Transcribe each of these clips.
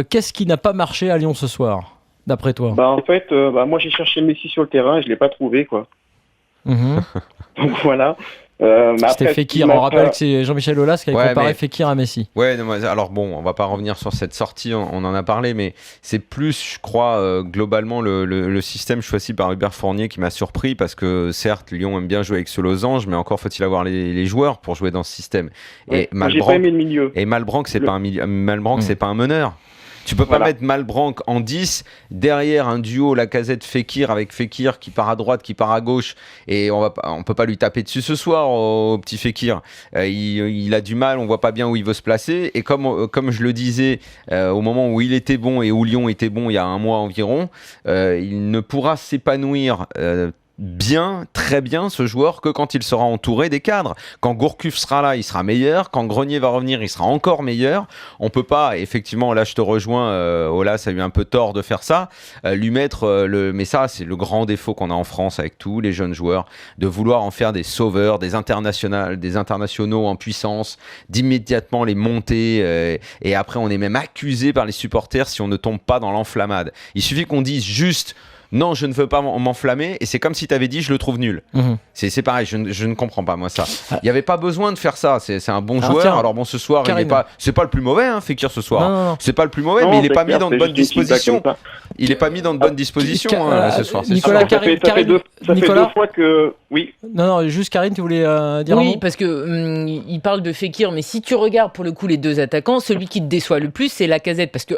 Qu'est-ce qui n'a pas marché à Lyon ce soir, d'après toi ? En fait, moi j'ai cherché Messi sur le terrain et je l'ai pas trouvé, quoi. Donc voilà. C'était Fekir. On rappelle que c'est Jean-Michel Aulas qui avait comparé Fekir à Messi. Ouais, non, alors bon, on va pas revenir sur cette sortie, on en a parlé, mais c'est plus, je crois, globalement le système choisi par Hubert Fournier qui m'a surpris parce que certes, Lyon aime bien jouer avec ce losange, mais encore faut-il avoir les joueurs pour jouer dans ce système. Ouais, j'ai pas aimé le milieu. Et Malbranck, c'est pas un meneur. Tu peux pas mettre Malbranck en 10, derrière un duo Lacazette-Fekir avec Fekir qui part à droite, qui part à gauche, et on peut pas lui taper dessus ce soir au petit Fekir. Il a du mal, on voit pas bien où il veut se placer, et comme je le disais, au moment où il était bon et où Lyon était bon il y a un mois environ, il ne pourra s'épanouir très bien ce joueur que quand il sera entouré des cadres. Quand Gourcuff sera là, il sera meilleur. Quand Grenier va revenir, il sera encore meilleur. On peut pas, effectivement, là je te rejoins, Olas a eu un peu tort de faire ça, lui mettre mais ça c'est le grand défaut qu'on a en France avec tous les jeunes joueurs, de vouloir en faire des sauveurs, des internationaux en puissance, d'immédiatement les monter, et après on est même accusé par les supporters si on ne tombe pas dans l'enflammade. Il suffit qu'on dise juste non, je ne veux pas m'enflammer, et c'est comme si tu avais dit je le trouve nul. C'est pareil, je ne comprends pas moi ça. Il n'y avait pas besoin de faire ça, c'est un bon joueur. Alors bon, ce soir, c'est pas le plus mauvais, Fekir ce soir. Non. C'est pas le plus mauvais, mais il n'est pas mis dans de bonnes dispositions. Il n'est pas mis dans de bonnes dispositions ce soir. Nicolas, ça fait deux fois que... Oui. Non, juste Karine, tu voulais dire un mot ? Oui, parce que il parle de Fekir, mais si tu regardes pour le coup les deux attaquants, celui qui te déçoit le plus, c'est Lacazette, parce que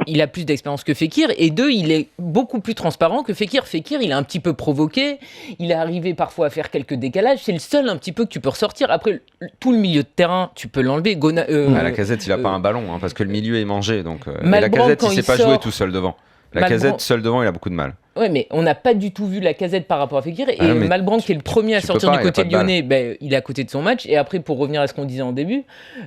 il a plus d'expérience que Fekir, et deux, il est beaucoup plus transparent que Fekir. Fekir, il a un petit peu provoqué, il est arrivé parfois à faire quelques décalages, c'est le seul un petit peu que tu peux ressortir. Après, tout le milieu de terrain, tu peux l'enlever. Lacazette, il a pas un ballon, parce que le milieu est mangé, donc Lacazette, il sait pas jouer tout seul devant. Lacazette seul devant, il a beaucoup de mal. Ouais, mais on n'a pas du tout vu Lacazette par rapport à Fekir. Et Malbranck, qui est le premier à sortir du côté lyonnais, il est à côté de son match. Et après, pour revenir à ce qu'on disait en début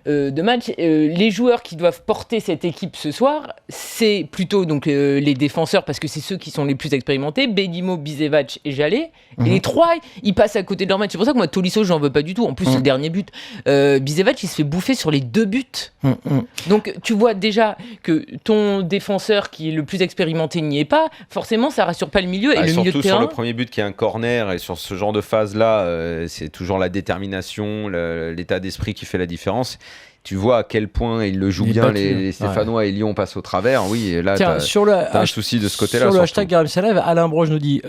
de match, les joueurs qui doivent porter cette équipe ce soir, c'est plutôt donc les défenseurs, parce que c'est ceux qui sont les plus expérimentés, Bedimo, Bisevac et Jallet. Et les trois, ils passent à côté de leur match. C'est pour ça que moi, Tolisso, j'en veux pas du tout. En plus, c'est le dernier but. Bisevac, il se fait bouffer sur les 2 buts. Donc, tu vois déjà que ton défenseur qui est le plus expérimenté n'y est pas. Forcément, ça rassure pas le milieu, et le milieu de terrain. Surtout sur le premier but qui est un corner, et sur ce genre de phase-là, c'est toujours la détermination, l'état d'esprit qui fait la différence. Tu vois à quel point ils le jouent bien, les Stéphanois, et Lyon passe au travers. Oui, et là, t'as un souci de ce côté-là. Sur le hashtag Garim Salève, Alain Broge nous dit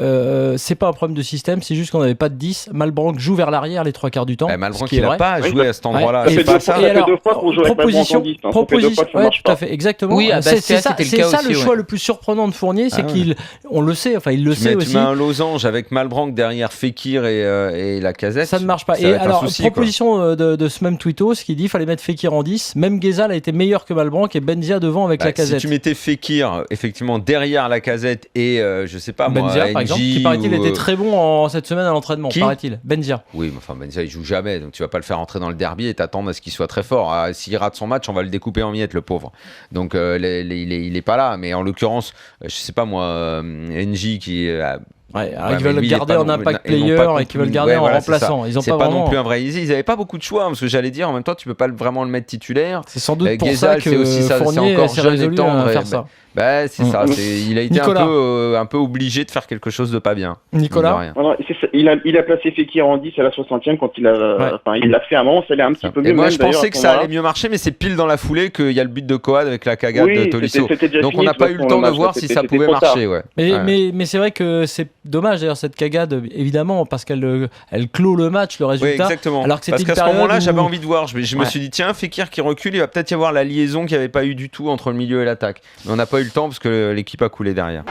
c'est pas un problème de système, c'est juste qu'on n'avait pas de 10. Malbranck joue vers l'arrière les 3 quarts du temps. Malbranck, il n'a pas joué à cet endroit-là. Ça fait 2 fois qu'on joue avec Malbranck en 10. Proposition, tout à fait, exactement. Oui, c'est ça le choix le plus surprenant de Fournier, c'est qu'on le sait, enfin il le sait aussi. Tu mets un losange avec Malbranck derrière Fekir et Lacazette. Ça ne marche pas. Et alors, proposition de ce même tweetos qui dit qu'il fallait mettre Fekir en 10, même Ghezal a été meilleur que Malbranck et Benzia devant avec Lacazette. Si tu mettais Fekir effectivement derrière Lacazette et je sais pas Benzia, moi, par exemple, qui paraît-il était très bon cette semaine à l'entraînement, paraît-il. Benzia. Oui, mais enfin Benzia il joue jamais, donc tu vas pas le faire entrer dans le derby et t'attendre à ce qu'il soit très fort. S'il rate son match, on va le découper en miettes, le pauvre. Donc il est pas là, mais en l'occurrence, je sais pas moi, NJ qui ils veulent le garder en impact player et qu'ils veulent le garder en remplaçant. Ils ont c'est pas non plus un vrai easy. Ils avaient pas beaucoup de choix, parce que j'allais dire en même temps tu peux pas vraiment le mettre titulaire. C'est sans doute pour ça que Fournier s'est résolu à faire ça. C'est ça. Il a été un peu obligé de faire quelque chose de pas bien. Nicolas, il a placé Fekir en 10 à la 60e quand il l'a fait à un moment, ça allait un petit peu mieux. Et moi je pensais que ça allait mieux marcher, mais c'est pile dans la foulée qu'il y a le but de Coad avec la cagade de Tolisso. Donc on n'a pas eu le temps de voir si ça pouvait marcher. Mais c'est vrai que c'est dommage d'ailleurs cette cagade, évidemment, parce qu'elle clôt le match, le résultat. Oui, exactement. Alors que parce qu'à ce moment-là, j'avais envie de voir. Je me suis dit, tiens, Fekir qui recule, il va peut-être y avoir la liaison qu'il n'y avait pas eu du tout entre le milieu et l'attaque. Mais on n'a pas eu le temps parce que l'équipe a coulé derrière.